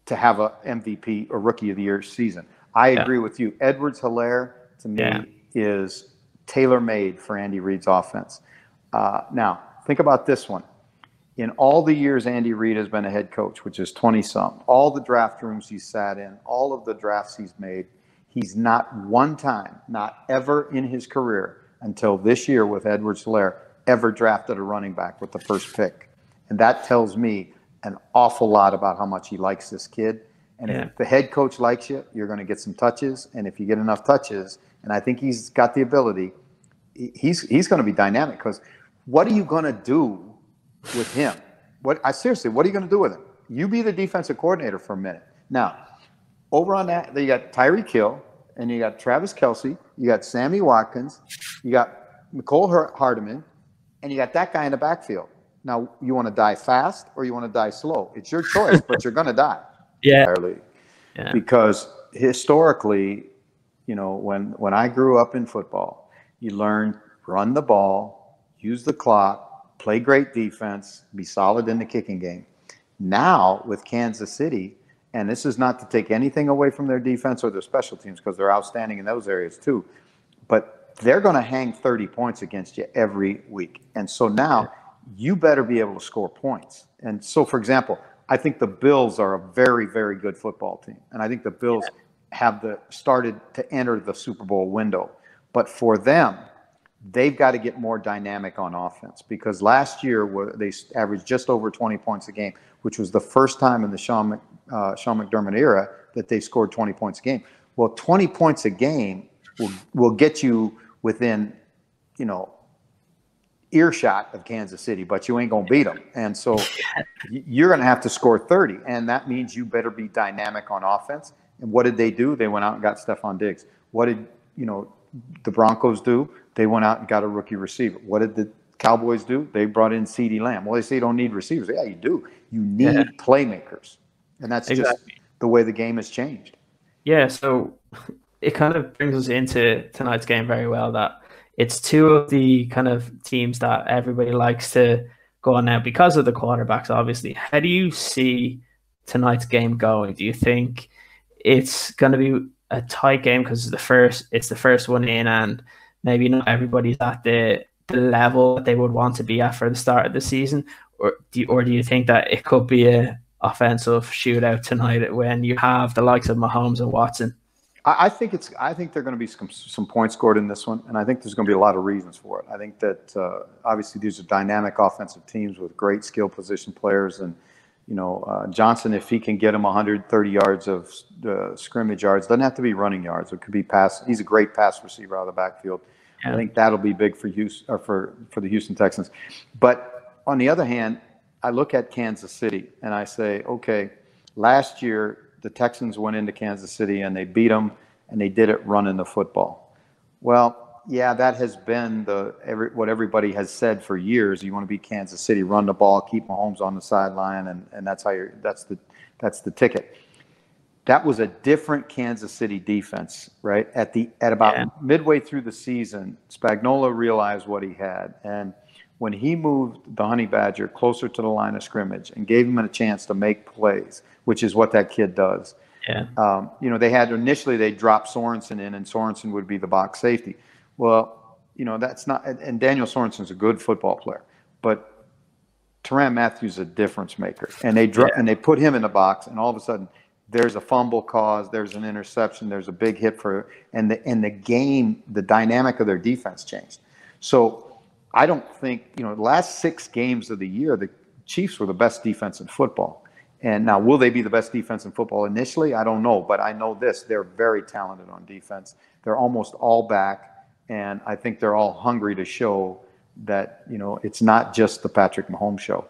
to have a MVP or Rookie of the Year season. I agree with you. Edwards-Helaire, to me, is tailor-made for Andy Reid's offense. Now, think about this one. In all the years Andy Reid has been a head coach, which is 20-some, all the draft rooms he's sat in, all of the drafts he's made, he's not one time, not ever in his career until this year with Edwards-Helaire, ever drafted a running back with the first pick. And that tells me an awful lot about how much he likes this kid. And if the head coach likes you, you're going to get some touches. And if you get enough touches, and I think he's got the ability, he's going to be dynamic. Because what are you going to do with him? Seriously, what are you going to do with him? You be the defensive coordinator for a minute. Now, over on that, you got Tyreek Hill, and you got Travis Kelce, you got Sammy Watkins, you got Nicole Hardeman, and you got that guy in the backfield. Now, you want to die fast or you want to die slow? It's your choice, but you're going to die. Because historically, when I grew up in football, you learn run the ball, use the clock, play great defense, be solid in the kicking game. Now with Kansas City, and this is not to take anything away from their defense or their special teams because they're outstanding in those areas too, but they're going to hang 30 points against you every week. And so now you better be able to score points. And so, for example, I think the Bills are a very, very good football team. And I think the Bills have started to enter the Super Bowl window. But for them, they've got to get more dynamic on offense because last year they averaged just over 20 points a game, which was the first time in the Sean McDermott era that they scored 20 points a game. Well, 20 points a game will get you within, earshot of Kansas City, but you ain't going to beat them. And so you're going to have to score 30. And that means you better be dynamic on offense. And what did they do? They went out and got Stephon Diggs. What did, the Broncos do? They went out and got a rookie receiver. What did the Cowboys do? They brought in CeeDee Lamb. Well, they say you don't need receivers. Yeah, you do. You need playmakers. And that's just the way the game has changed. Yeah, so it kind of brings us into tonight's game very well that it's two of the kind of teams that everybody likes to go on now because of the quarterbacks, obviously. How do you see tonight's game going? Do you think it's going to be a tight game because it's the first one in and maybe not everybody's at the level that they would want to be at for the start of the season? Or do you think that it could be a offensive shootout tonight when you have the likes of Mahomes and Watson? I think there are going to be some points scored in this one, and I think there's going to be a lot of reasons for it. I think that obviously these are dynamic offensive teams with great skill position players, and Johnson, if he can get him 130 yards of scrimmage yards, doesn't have to be running yards. It could be pass. He's a great pass receiver out of the backfield. I think that'll be big for the Houston Texans. But on the other hand, I look at Kansas City and I say, okay, last year the Texans went into Kansas City and they beat them, and they did it running the football. Well, yeah, that has been what everybody has said for years. You want to beat Kansas City, run the ball, keep Mahomes on the sideline, and that's that's the ticket. That was a different Kansas City defense, right? At about midway through the season, Spagnuolo realized what he had, and when he moved the Honey Badger closer to the line of scrimmage and gave him a chance to make plays, which is what that kid does. They had initially they dropped Sorensen in, and Sorensen would be the box safety. Well, that's not, and Daniel Sorensen's a good football player, but Tyrann Mathieu is a difference maker, and they put him in the box, and all of a sudden there's a fumble caused, there's an interception, there's a big hit and the game, the dynamic of their defense changed. So I don't think, the last 6 games of the year, the Chiefs were the best defense in football. And now, will they be the best defense in football initially? I don't know. But I know this. They're very talented on defense. They're almost all back. And I think they're all hungry to show that, it's not just the Patrick Mahomes show.